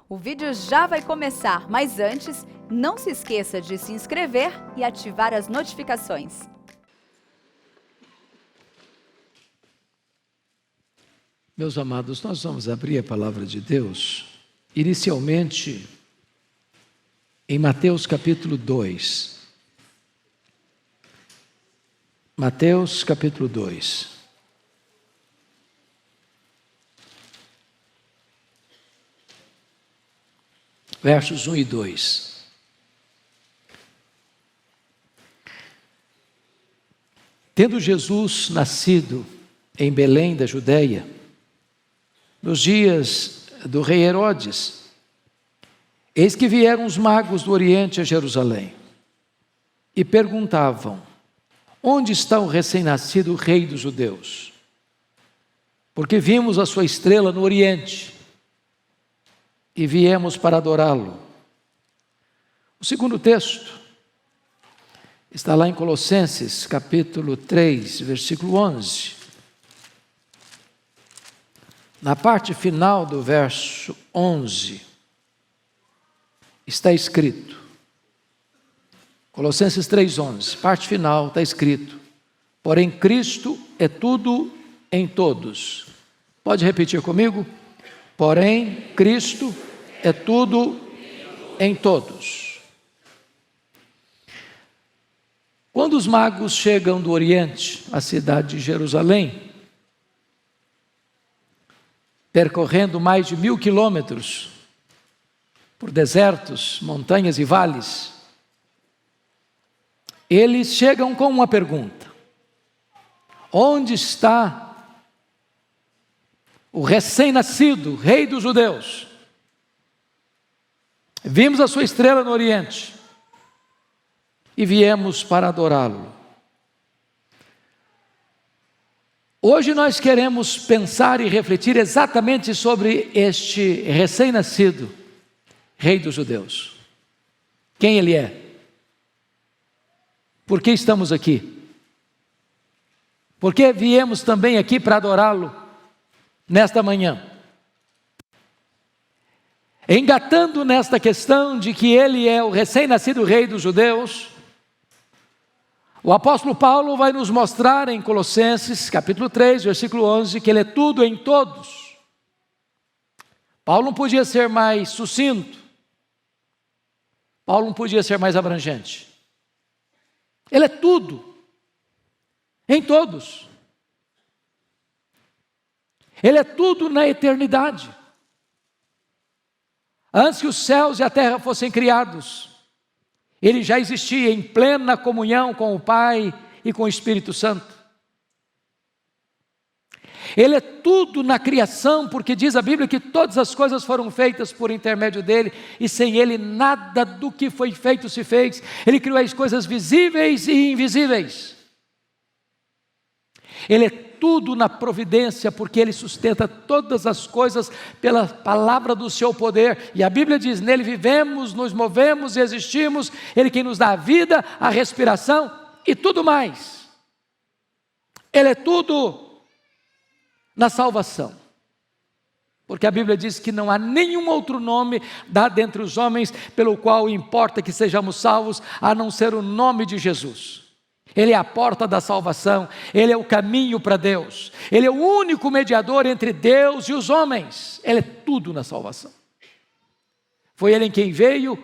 O vídeo já vai começar, mas antes, não se esqueça de se inscrever e ativar as notificações. Meus amados, nós vamos abrir a palavra de Deus, inicialmente em Mateus capítulo 2. Mateus capítulo 2. Versos 1 e 2. Tendo Jesus nascido em Belém da Judeia, nos dias do rei Herodes, eis que vieram os magos do Oriente a Jerusalém e perguntavam: onde está o recém-nascido rei dos judeus? Porque vimos a sua estrela no Oriente e viemos para adorá-lo. O segundo texto está lá em Colossenses, capítulo 3, versículo 11. Na parte final do verso 11, está escrito, Colossenses 3,11, parte final, está escrito: porém Cristo é tudo em todos. Pode repetir comigo? Porém Cristo é tudo em todos. Quando os magos chegam do Oriente, à cidade de Jerusalém, percorrendo mais de 1000 quilômetros por desertos, montanhas e vales, eles chegam com uma pergunta: onde está o recém-nascido rei dos judeus? Vimos a sua estrela no Oriente e viemos para adorá-lo. Hoje nós queremos pensar e refletir exatamente sobre este recém-nascido rei dos judeus. Quem ele é? Por que estamos aqui? Por que viemos também aqui para adorá-lo nesta manhã? Engatando nesta questão de que ele é o recém-nascido rei dos judeus, o apóstolo Paulo vai nos mostrar em Colossenses, capítulo 3, versículo 11, que ele é tudo em todos. Paulo não podia ser mais sucinto, Paulo não podia ser mais abrangente. Ele é tudo em todos. Ele é tudo na eternidade. Antes que os céus e a terra fossem criados, ele já existia em plena comunhão com o Pai e com o Espírito Santo. Ele é tudo na criação, porque diz a Bíblia que todas as coisas foram feitas por intermédio dele, e sem ele nada do que foi feito se fez. Ele criou as coisas visíveis e invisíveis. Ele é tudo na providência, porque ele sustenta todas as coisas pela palavra do seu poder, e a Bíblia diz: nele vivemos, nos movemos e existimos. Ele quem nos dá a vida, a respiração e tudo mais. Ele é tudo na salvação, porque a Bíblia diz que não há nenhum outro nome dado entre os homens pelo qual importa que sejamos salvos, a não ser o nome de Jesus. Ele é a porta da salvação, ele é o caminho para Deus, ele é o único mediador entre Deus e os homens. Ele é tudo na salvação. Foi ele em quem veio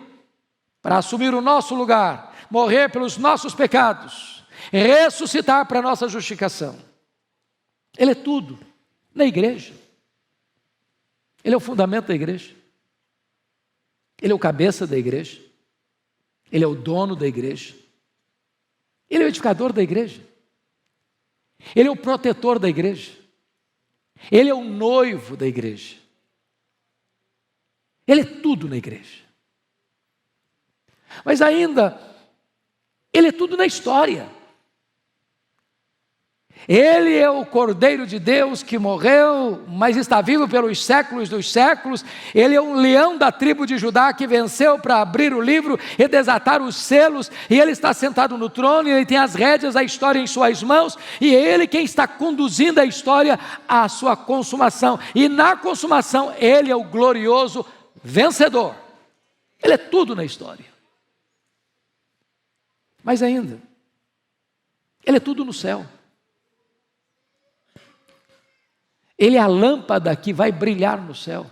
para assumir o nosso lugar, morrer pelos nossos pecados, ressuscitar para a nossa justificação. Ele é tudo na igreja. Ele é o fundamento da igreja. Ele é o cabeça da igreja. Ele é o dono da igreja. Ele é o edificador da igreja. Ele é o protetor da igreja. Ele é o noivo da igreja. Ele é tudo na igreja. Mas ainda, ele é tudo na história. Ele é o Cordeiro de Deus que morreu, mas está vivo pelos séculos dos séculos. Ele é um leão da tribo de Judá que venceu para abrir o livro e desatar os selos. E ele está sentado no trono e ele tem as rédeas da história em suas mãos. E é ele quem está conduzindo a história à sua consumação. E na consumação, ele é o glorioso vencedor. Ele é tudo na história. Mas ainda, Ele é tudo no céu. Ele é a lâmpada que vai brilhar no céu.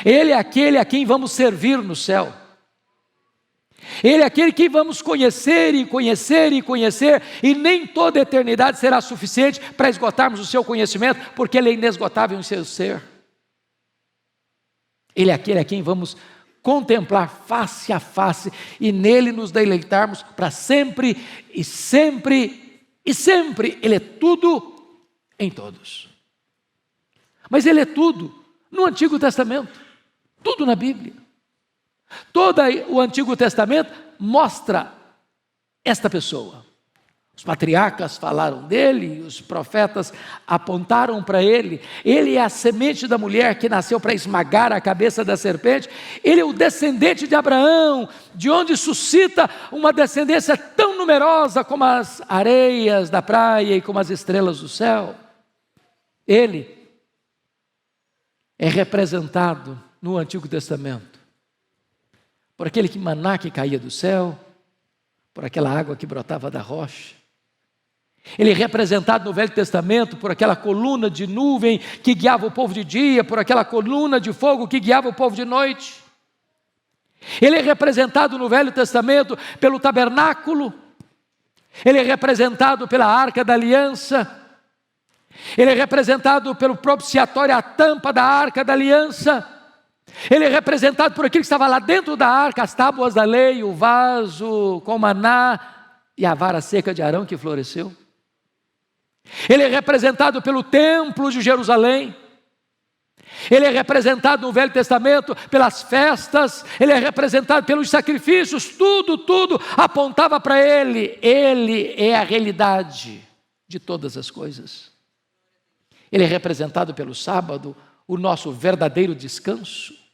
Ele é aquele a quem vamos servir no céu. Ele é aquele que vamos conhecer e conhecer e conhecer, e nem toda a eternidade será suficiente para esgotarmos o seu conhecimento, porque Ele é inesgotável em seu ser. Ele é aquele a quem vamos contemplar face a face, e nele nos deleitarmos para sempre e sempre e sempre. Ele é tudo em todos. Mas Ele é tudo no Antigo Testamento, tudo na Bíblia. Todo o Antigo Testamento mostra esta pessoa. Os patriarcas falaram dele, os profetas apontaram para ele. Ele é a semente da mulher que nasceu para esmagar a cabeça da serpente. Ele é o descendente de Abraão, de onde suscita uma descendência tão numerosa como as areias da praia e como as estrelas do céu. Ele é representado no Antigo Testamento por aquele maná que caía do céu, por aquela água que brotava da rocha. Ele é representado no Velho Testamento por aquela coluna de nuvem que guiava o povo de dia, por aquela coluna de fogo que guiava o povo de noite. Ele é representado no Velho Testamento pelo tabernáculo. Ele é representado pela Arca da Aliança. Ele é representado pelo propiciatório, a tampa da Arca da Aliança. Ele é representado por aquilo que estava lá dentro da arca, as tábuas da lei, o vaso com maná e a vara seca de Arão que floresceu. Ele é representado pelo templo de Jerusalém. Ele é representado no Velho Testamento pelas festas. Ele é representado pelos sacrifícios. Tudo apontava para Ele. Ele é a realidade de todas as coisas. Ele é representado pelo sábado, o nosso verdadeiro descanso.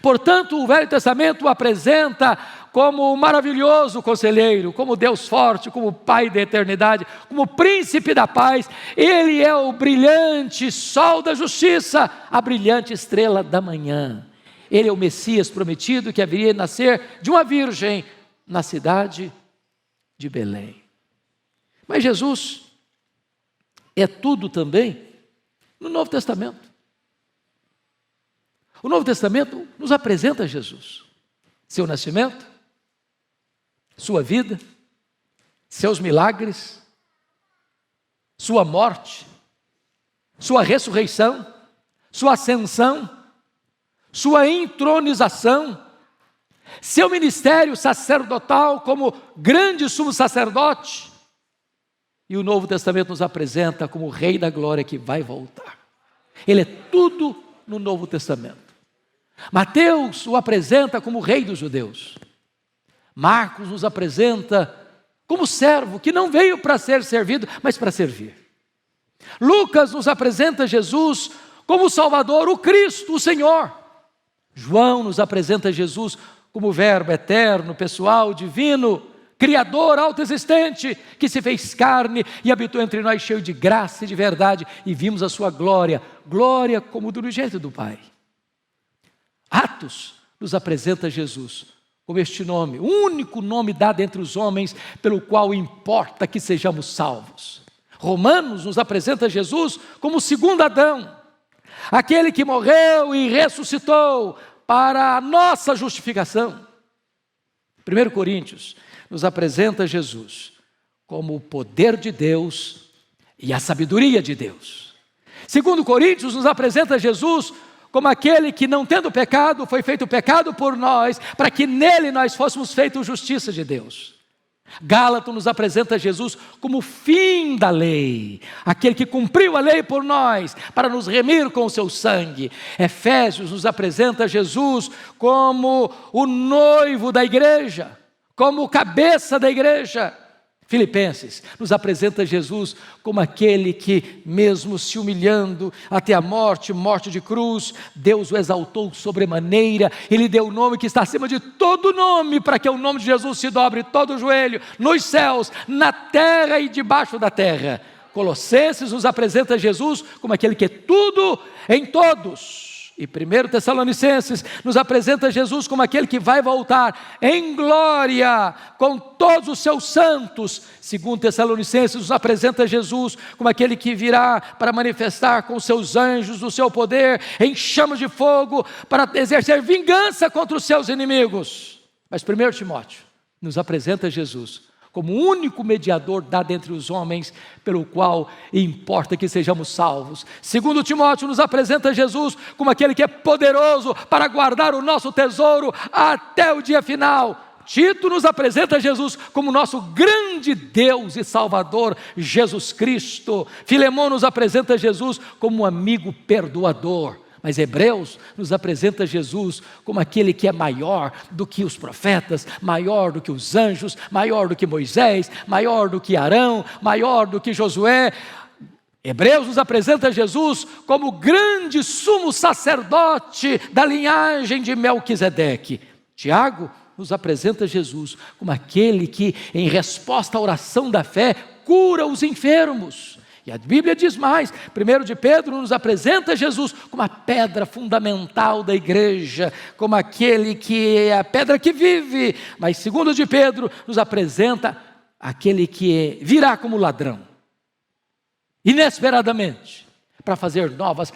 Portanto, o Velho Testamento o apresenta como o maravilhoso conselheiro, como Deus forte, como Pai da eternidade, como Príncipe da paz. Ele é o brilhante sol da justiça, a brilhante estrela da manhã. Ele é o Messias prometido que haveria de nascer de uma virgem na cidade de Belém. Mas Jesus é tudo também no Novo Testamento. O Novo Testamento nos apresenta Jesus, seu nascimento, sua vida, seus milagres, sua morte, sua ressurreição, sua ascensão, sua entronização, seu ministério sacerdotal como grande sumo sacerdote. E o Novo Testamento nos apresenta como o Rei da Glória que vai voltar. Ele é tudo no Novo Testamento. Mateus o apresenta como o Rei dos judeus. Marcos nos apresenta como servo que não veio para ser servido, mas para servir. Lucas nos apresenta Jesus como o Salvador, o Cristo, o Senhor. João nos apresenta Jesus como o Verbo eterno, pessoal, divino, Criador, autoexistente, que se fez carne e habitou entre nós cheio de graça e de verdade, e vimos a sua glória, glória como do unigênito do Pai. Atos nos apresenta Jesus como este nome, o único nome dado entre os homens pelo qual importa que sejamos salvos. Romanos nos apresenta Jesus como o segundo Adão, aquele que morreu e ressuscitou para a nossa justificação. 1 Coríntios nos apresenta Jesus como o poder de Deus e a sabedoria de Deus. 2 Coríntios nos apresenta Jesus como aquele que, não tendo pecado, foi feito pecado por nós, para que nele nós fôssemos feitos justiça de Deus. Gálatas nos apresenta Jesus como o fim da lei, aquele que cumpriu a lei por nós, para nos remir com o seu sangue. Efésios nos apresenta Jesus como o noivo da igreja, como o cabeça da igreja. Filipenses nos apresenta Jesus como aquele que, mesmo se humilhando até a morte, morte de cruz, Deus o exaltou sobremaneira. Ele deu o nome que está acima de todo nome, para que o nome de Jesus se dobre todo o joelho, nos céus, na terra e debaixo da terra. Colossenses nos apresenta Jesus como aquele que é tudo em todos. E 1 Tessalonicenses nos apresenta Jesus como aquele que vai voltar em glória com todos os seus santos. 2 Tessalonicenses nos apresenta Jesus como aquele que virá para manifestar com os seus anjos o seu poder em chamas de fogo para exercer vingança contra os seus inimigos. Mas 1 Timóteo nos apresenta Jesus como o único mediador dado entre os homens, pelo qual importa que sejamos salvos. 2 Timóteo nos apresenta Jesus como aquele que é poderoso para guardar o nosso tesouro até o dia final. Tito nos apresenta Jesus como nosso grande Deus e Salvador, Jesus Cristo. Filemão nos apresenta Jesus como um amigo perdoador. Mas Hebreus nos apresenta Jesus como aquele que é maior do que os profetas, maior do que os anjos, maior do que Moisés, maior do que Arão, maior do que Josué. Hebreus nos apresenta Jesus como o grande sumo sacerdote da linhagem de Melquisedeque. Tiago nos apresenta Jesus como aquele que, em resposta à oração da fé, cura os enfermos. E a Bíblia diz mais, 1 de Pedro nos apresenta Jesus como a pedra fundamental da igreja, como aquele que é a pedra que vive. Mas 2 de Pedro nos apresenta aquele que virá como ladrão, inesperadamente, para fazer novas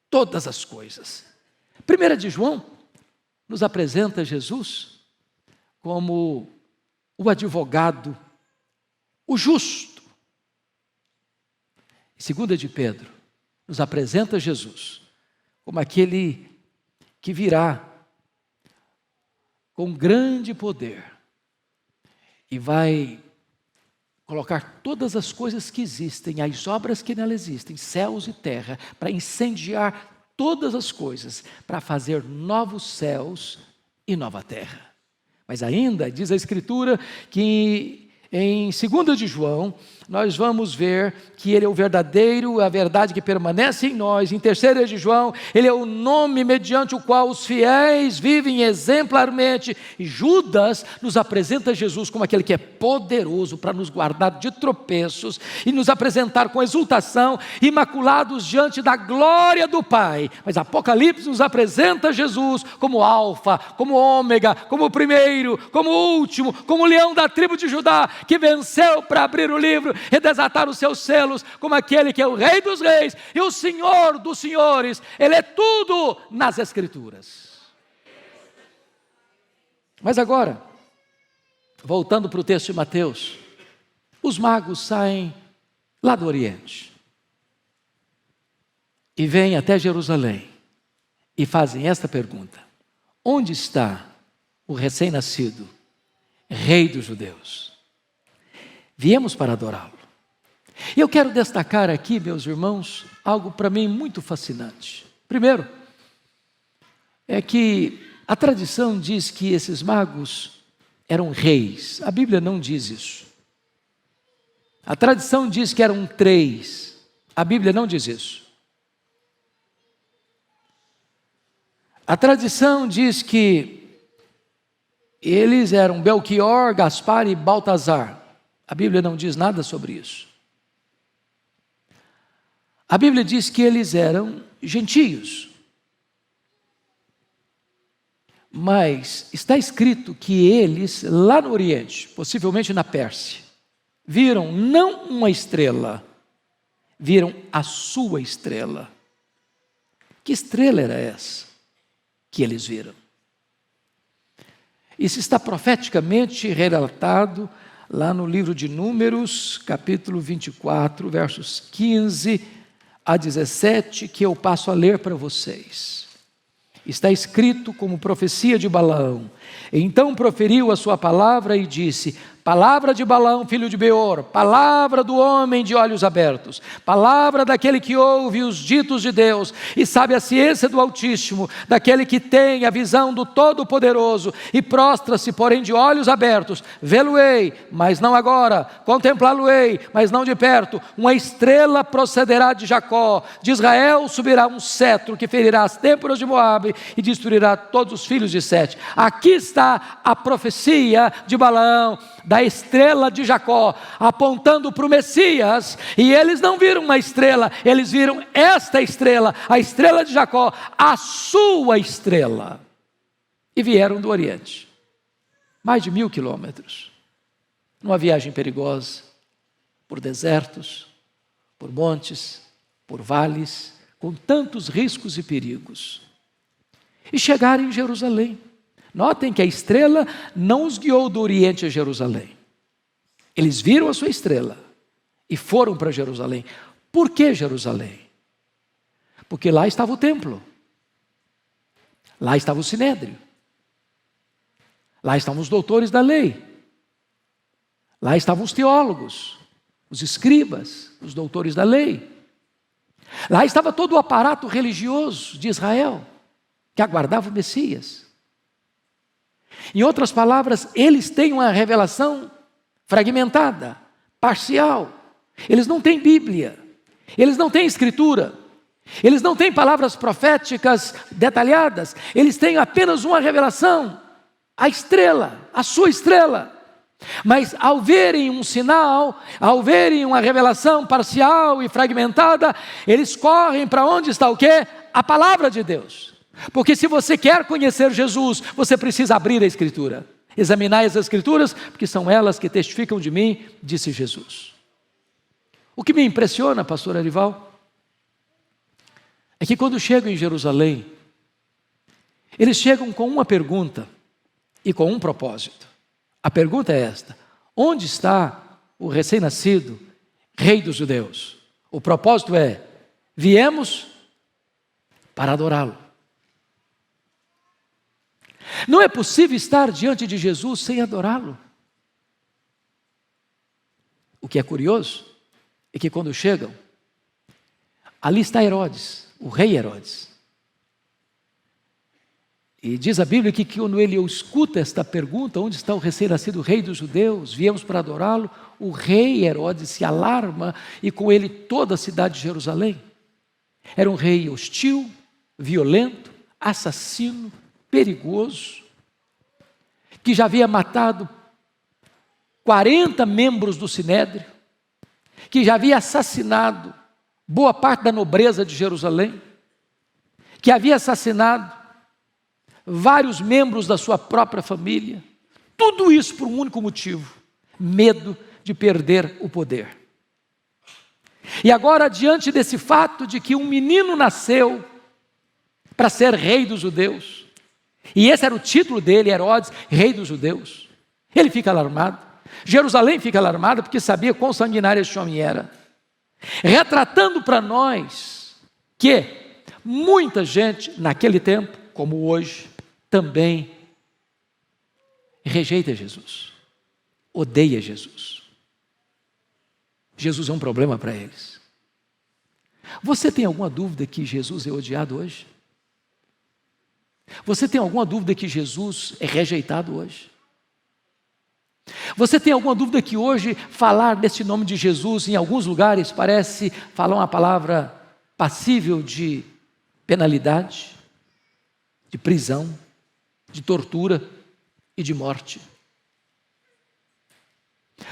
todas as coisas. 1 de João nos apresenta Jesus como o advogado, o justo. 2 de Pedro nos apresenta Jesus como aquele que virá com grande poder e vai colocar todas as coisas que existem, as obras que nela existem, céus e terra, para incendiar todas as coisas, para fazer novos céus e nova terra. Mas ainda diz a Escritura que em 2 de João, nós vamos ver que Ele é o verdadeiro, a verdade que permanece em nós. Em 3 de João, Ele é o nome mediante o qual os fiéis vivem exemplarmente. E Judas nos apresenta Jesus como aquele que é poderoso para nos guardar de tropeços e nos apresentar com exultação, imaculados diante da glória do Pai. Mas Apocalipse nos apresenta Jesus como Alfa, como Ômega, como o primeiro, como o último, como o leão da tribo de Judá, que venceu para abrir o livro e desatar os seus selos, como aquele que é o Rei dos Reis e o Senhor dos Senhores. Ele é tudo nas Escrituras. Mas agora, voltando para o texto de Mateus, os magos saem lá do Oriente e vêm até Jerusalém e fazem esta pergunta: onde está o recém-nascido Rei dos Judeus? Viemos para adorá-lo. E eu quero destacar aqui, meus irmãos, algo para mim muito fascinante. Primeiro, é que a tradição diz que esses magos eram reis. A Bíblia não diz isso. A tradição diz que eram 3. A Bíblia não diz isso. A tradição diz que eles eram Belquior, Gaspar e Baltazar. A Bíblia não diz nada sobre isso. A Bíblia diz que eles eram gentios. Mas está escrito que eles, lá no Oriente, possivelmente na Pérsia, viram não uma estrela, viram a sua estrela. Que estrela era essa que eles viram? Isso está profeticamente relatado lá no livro de Números, capítulo 24, versos 15 a 17, que eu passo a ler para vocês. Está escrito como profecia de Balaão. Então proferiu a sua palavra e disse: palavra de Balaão, filho de Beor, palavra do homem de olhos abertos, palavra daquele que ouve os ditos de Deus e sabe a ciência do Altíssimo, daquele que tem a visão do Todo-Poderoso e prostra-se, porém de olhos abertos. Vê-lo-ei, mas não agora, contemplá-lo-ei, mas não de perto. Uma estrela procederá de Jacó, de Israel subirá um cetro que ferirá as têmporas de Moabe e destruirá todos os filhos de Sete. Aqui está a profecia de Balaão. da estrela de Jacó, apontando para o Messias, e eles não viram uma estrela, eles viram esta estrela, a estrela de Jacó, a sua estrela, e vieram do Oriente, mais de 1000 quilômetros, numa viagem perigosa, por desertos, por montes, por vales, com tantos riscos e perigos, e chegaram em Jerusalém. Notem que a estrela não os guiou do Oriente a Jerusalém. Eles viram a sua estrela e foram para Jerusalém. Por que Jerusalém? Porque lá estava o templo. Lá estava o sinédrio. Lá estavam os doutores da lei. Lá estavam os teólogos, os escribas, os doutores da lei. Lá estava todo o aparato religioso de Israel, que aguardava o Messias. Em outras palavras, eles têm uma revelação fragmentada, parcial. Eles não têm Bíblia, eles não têm Escritura, eles não têm palavras proféticas detalhadas, eles têm apenas uma revelação, a estrela, a sua estrela. Mas ao verem um sinal, ao verem uma revelação parcial e fragmentada, eles correm para onde está o quê? A palavra de Deus. Porque se você quer conhecer Jesus, você precisa abrir a Escritura. Examinai as Escrituras, porque são elas que testificam de mim, disse Jesus. O que me impressiona, pastor Arival, é que quando chegam em Jerusalém, eles chegam com uma pergunta e com um propósito. A pergunta é esta: onde está o recém-nascido Rei dos Judeus? O propósito é: viemos para adorá-lo. Não é possível estar diante de Jesus sem adorá-lo. O que é curioso é que quando chegam, ali está Herodes, o rei Herodes. E diz a Bíblia que quando ele escuta esta pergunta, onde está o recém-nascido Rei dos Judeus, viemos para adorá-lo, o rei Herodes se alarma e com ele toda a cidade de Jerusalém. Era um rei hostil, violento, assassino, perigoso, que já havia matado 40 membros do Sinédrio, que já havia assassinado boa parte da nobreza de Jerusalém, que havia assassinado vários membros da sua própria família, tudo isso por um único motivo: medo de perder o poder. E agora, diante desse fato de que um menino nasceu para ser rei dos judeus, e esse era o título dele, Herodes, rei dos judeus, ele fica alarmado. Jerusalém fica alarmada porque sabia quão sanguinário esse homem era, retratando para nós que muita gente naquele tempo, como hoje, também rejeita Jesus, odeia Jesus. Jesus é um problema para eles. Você tem alguma dúvida que Jesus é odiado hoje? Você tem alguma dúvida que Jesus é rejeitado hoje? Você tem alguma dúvida que hoje falar desse nome de Jesus em alguns lugares parece falar uma palavra passível de penalidade, de prisão, de tortura e de morte?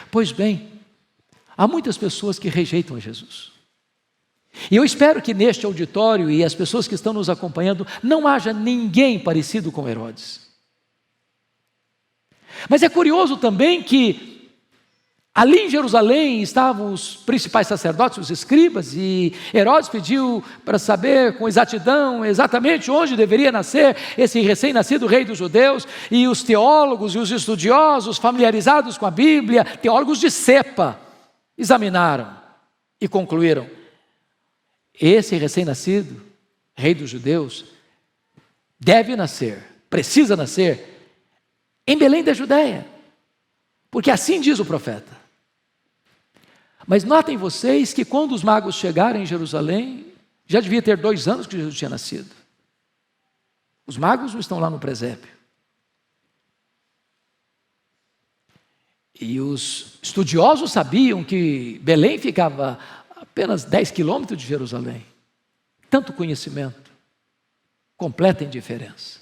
Pois bem, há muitas pessoas que rejeitam a Jesus. E eu espero que neste auditório e as pessoas que estão nos acompanhando não haja ninguém parecido com Herodes. Mas é curioso também que ali em Jerusalém estavam os principais sacerdotes, os escribas, e Herodes pediu para saber com exatidão exatamente onde deveria nascer esse recém-nascido rei dos judeus, e os teólogos e os estudiosos familiarizados com a Bíblia, teólogos de cepa, examinaram e concluíram: esse recém-nascido rei dos judeus deve nascer, precisa nascer em Belém da Judéia, porque assim diz o profeta. Mas notem vocês que quando os magos chegaram em Jerusalém, já devia ter 2 anos que Jesus tinha nascido. Os magos não estão lá no presépio. E os estudiosos sabiam que Belém ficava apenas 10 quilômetros de Jerusalém. Tanto conhecimento, completa indiferença.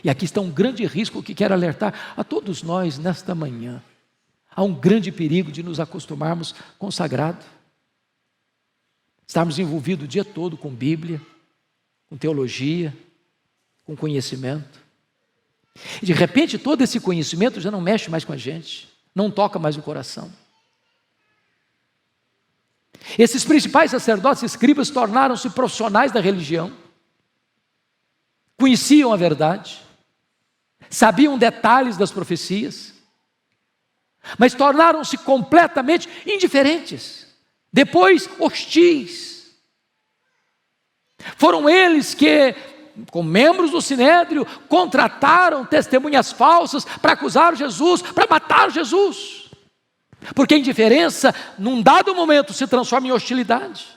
E aqui está um grande risco que quero alertar a todos nós nesta manhã. há um grande perigo de nos acostumarmos com o sagrado. Estarmos envolvidos o dia todo com Bíblia, com teologia, com conhecimento. E de repente todo esse conhecimento já não mexe mais com a gente, não toca mais o coração. Esses principais sacerdotes e escribas tornaram-se profissionais da religião, conheciam a verdade, sabiam detalhes das profecias, mas tornaram-se completamente indiferentes, depois hostis. Foram eles que, como membros do Sinédrio, contrataram testemunhas falsas para acusar Jesus, para matar Jesus. Porque a indiferença, num dado momento, se transforma em hostilidade.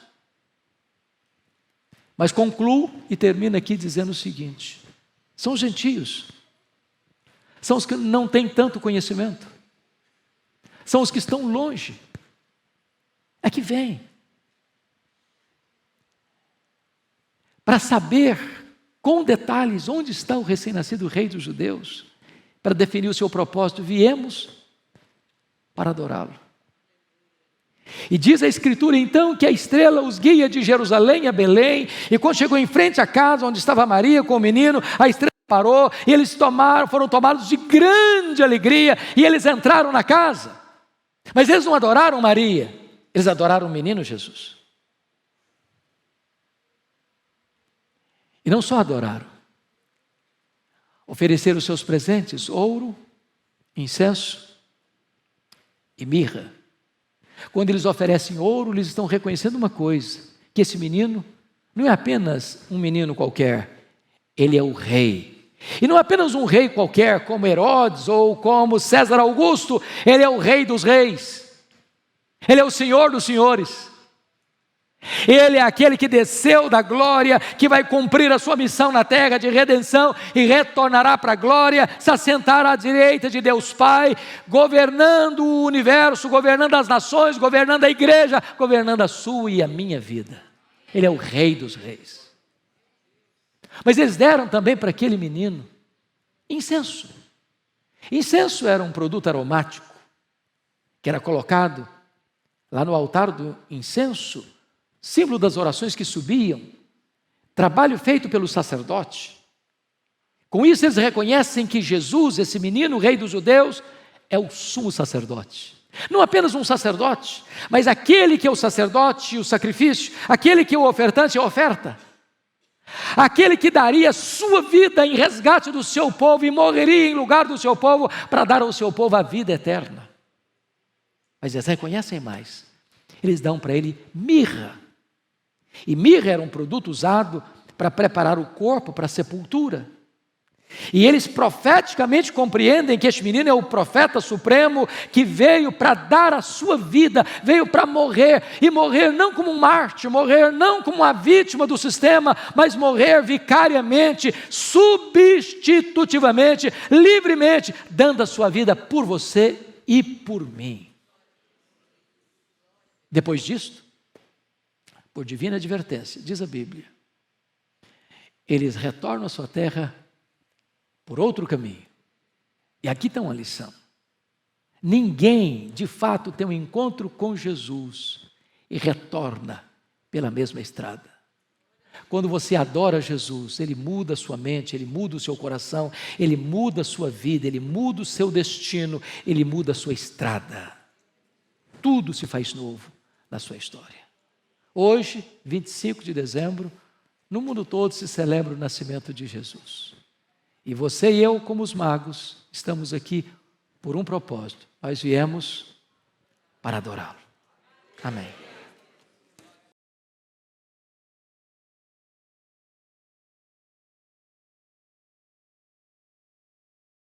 Mas concluo e termino aqui dizendo o seguinte: são os gentios, são os que não têm tanto conhecimento, são os que estão longe, é que vêm para saber com detalhes onde está o recém-nascido rei dos judeus, para definir o seu propósito. Viemos para adorá-lo. E diz a Escritura então que a estrela os guia de Jerusalém a Belém, e quando chegou em frente à casa onde estava Maria com o menino, a estrela parou, e eles foram tomados de grande alegria, e eles entraram na casa. Mas eles não adoraram Maria, eles adoraram o menino Jesus. E não só adoraram, ofereceram os seus presentes: ouro, incenso e mirra. Quando eles oferecem ouro, eles estão reconhecendo uma coisa: que esse menino não é apenas um menino qualquer, ele é o rei. E não é apenas um rei qualquer, como Herodes ou como César Augusto, ele é o rei dos reis, ele é o Senhor dos senhores. Ele é aquele que desceu da glória, que vai cumprir a sua missão na terra de redenção e retornará para a glória, se assentará à direita de Deus Pai, governando o universo, governando as nações, governando a igreja, governando a sua e a minha vida. Ele é o rei dos reis. Mas eles deram também para aquele menino incenso. Incenso era um produto aromático que era colocado lá no altar do incenso, símbolo das orações que subiam, trabalho feito pelo sacerdote. Com isso eles reconhecem que Jesus, esse menino, o rei dos judeus, é o sumo sacerdote. Não apenas um sacerdote, mas aquele que é o sacerdote e o sacrifício, aquele que é o ofertante e a oferta, aquele que daria sua vida em resgate do seu povo e morreria em lugar do seu povo para dar ao seu povo a vida eterna. Mas eles reconhecem mais, eles dão para ele mirra. E mirra era um produto usado para preparar o corpo para a sepultura. E eles profeticamente compreendem que este menino é o profeta supremo que veio para dar a sua vida, veio para morrer, e morrer não como um mártir, morrer não como uma vítima do sistema, mas morrer vicariamente, substitutivamente, livremente, dando a sua vida por você e por mim. Depois disto, por divina advertência, diz a Bíblia, eles retornam à sua terra por outro caminho. E aqui está uma lição: ninguém de fato tem um encontro com Jesus e retorna pela mesma estrada. Quando você adora Jesus, Ele muda a sua mente, Ele muda o seu coração, Ele muda a sua vida, Ele muda o seu destino, Ele muda a sua estrada. Tudo se faz novo na sua história. Hoje, 25 de dezembro, no mundo todo se celebra o nascimento de Jesus. E você e eu, como os magos, estamos aqui por um propósito: nós viemos para adorá-lo. Amém.